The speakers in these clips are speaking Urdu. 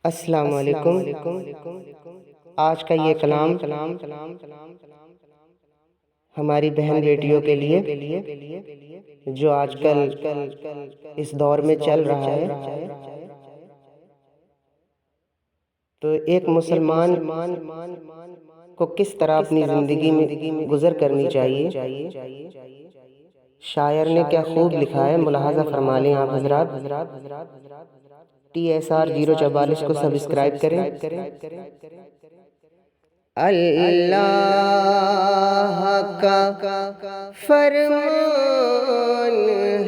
السلام علیکم۔ آج کا یہ کلام ہماری بہن بیٹیوں کے لیے جو آج کل اس دور میں چل رہا ہے، تو ایک مسلمان کو کس طرح اپنی زندگی میں گزر کرنی چاہیے، شاعر نے کیا خوب لکھا ہے، ملاحظہ فرما لیں آپ حضرات۔ TSR044 کو سبسکرائب کریں۔ اللہ کا فرمان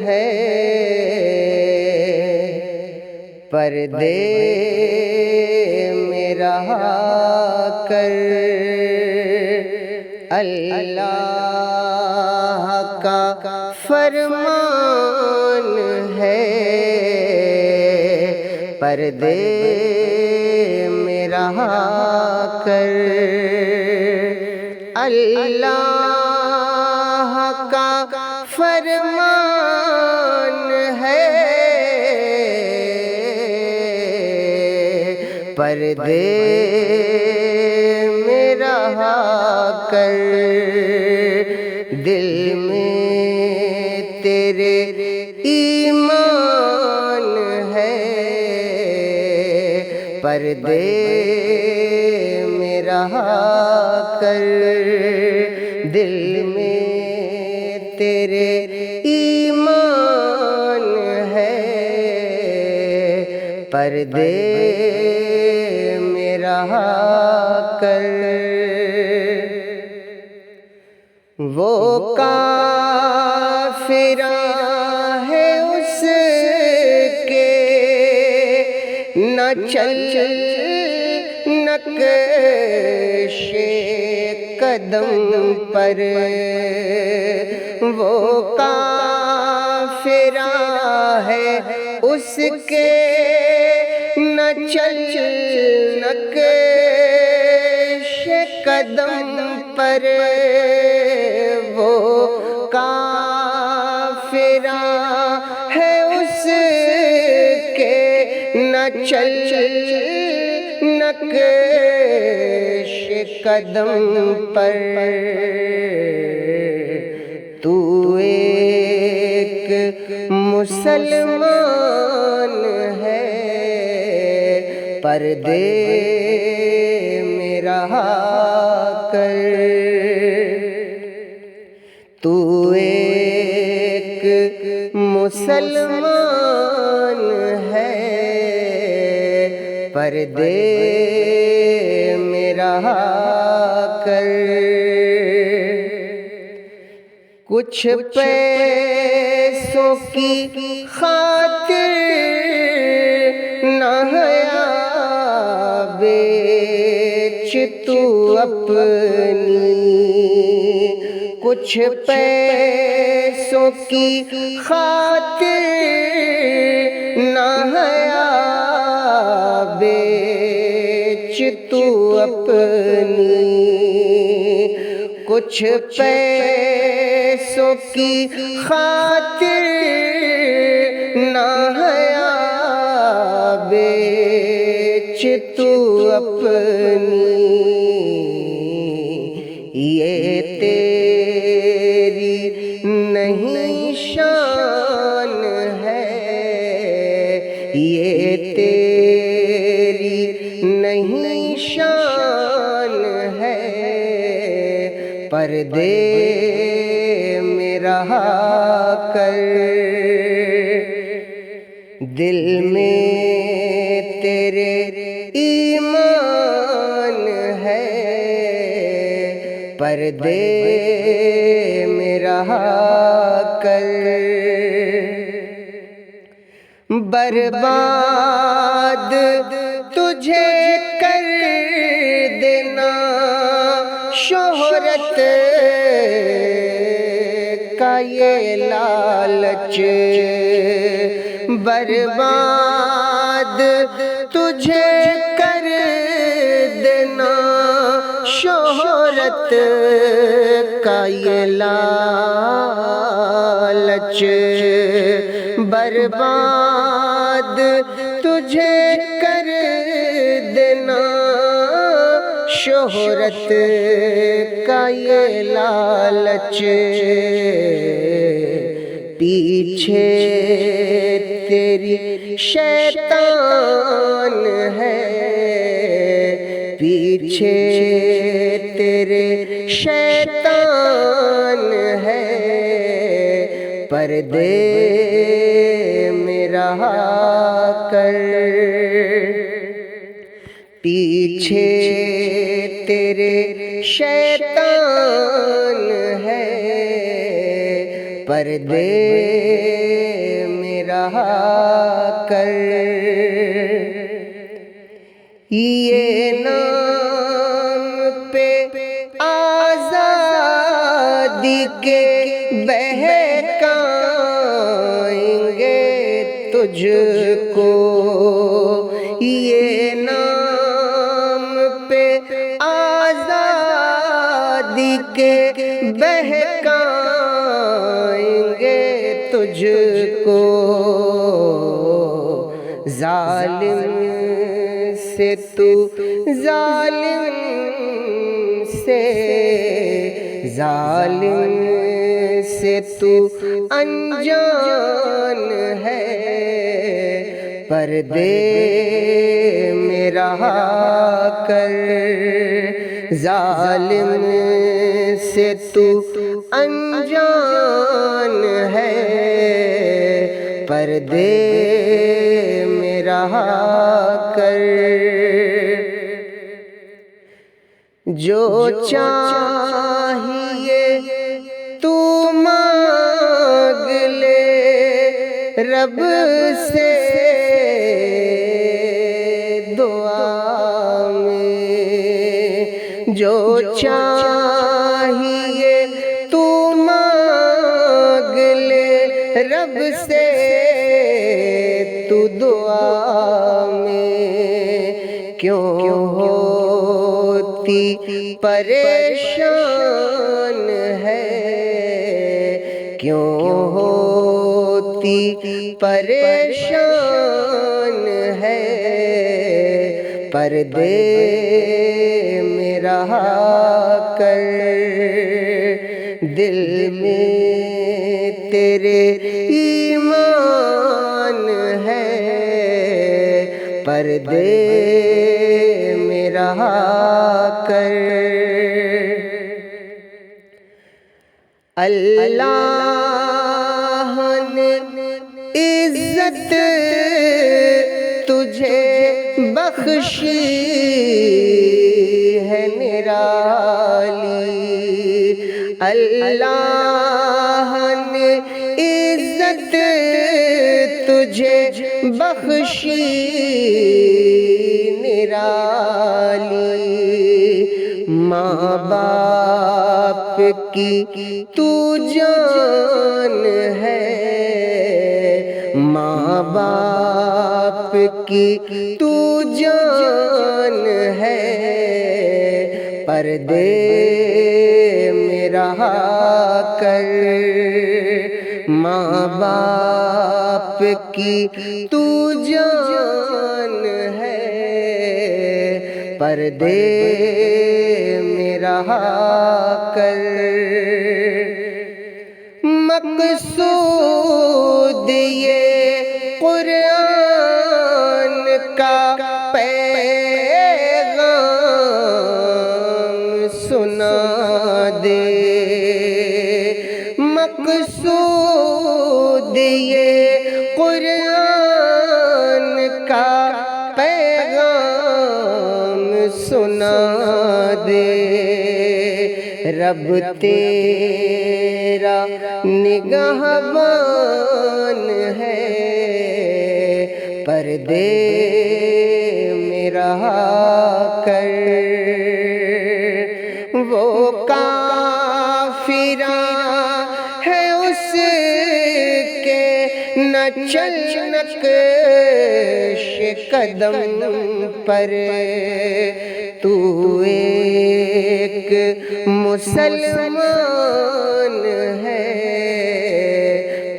ہے پردے میں رہا کر، اللہ کا فرمان ہے پردے میں رہا کر، اللہ کا فرمان ہے پردے میں رہا کر، دل میں تیرے ایمان ہے پردے میں رہا کر، دل میں تیرے ایمان ہے پردے میں رہا کر، وہ کافراں ہے اس کے نہ چل نقش قدم پر، وہ کافراں ہے اس کے نہ چل نقش قدم پر، وہ کافراں ہے اس کے نہ چل نقش قدم پر، تو ایک مسلمان ہے پردے میں رہا کر، تو ایک مسلمان ہے پردے میں رہا کر، کچھ پیسوں کی خاطر نہ حیا بیچ تو اپنی، کچھ پیسوں کی خاطر نہ حیا بیچ تو اپنی، کچھ پیسوں کی خاطر نہ حیا بیچ تو اپنی، یہ تیری نہیں شان ہے، یہ تیری نہیں شان ہے پردے میں رہا کر، دل میں تیرے ایمان ہے پردے میں رہا کر، برباد تجھے کر دینا شہرت کا یہ لالچ، برباد تجھے کر دینا شہرت کا یہ لالچ، برباد تجھے کر شہرت کا یہ لالچ پیچھے تیری شیطان ہے، پیچھے تیرے شیطان ہے، پردے میں رہا کر، پیچھے تیرے شیطان ہے، پردے میں رہا کر۔ یہ نام پہ آزادی کے بہکائیں گے تجھ کو، یہ نام پہ آزادی کے بہکائیں گے تجھ کو، ظالم سے تو ظالم سے، ظالم سے تو انجان ہے، پردے میں رہا کر، ظالم سے تو انجان ہے، پردے میں رہا کر۔ جو چاہیے تو مانگ لے رب سے دعا میں، جو چاہیے تو مانگ لے رب سے تو دعا میں، کیوں ہوتی پریشان ہے، کیوں ہوتی پریشان ہے، پردے میں رہا کر، دل میں تیرے ایمان ہے، پردے میں رہا کر۔ اللہ نے عزت تجھے بخشی ہے نرالی، اللہ نے عزت تجھے بخشی نرالی، ماں باپ کی تو جان ہے، ماں باپ کی تو جان ہے، پردے میں رہا کر، ماں باپ کی تو جان ہے، پردے میں رہا کر۔ مقصود یہ قرآن کا پیغام سنا دے، مقصود یہ قرآن کا پیغام سنا دے، رب تیرا نگہبان ہے، پردے میں رہا کر، وہ کافراں ہے اس کے نہ چل نقش قدم پر، تو ایک مسلمان ہے،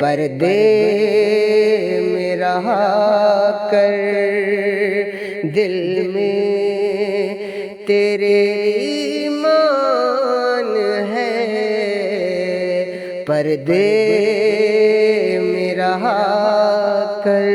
پردے میں رہا کر، دل میں تیرے ایمان ہے، پردے میں رہا کر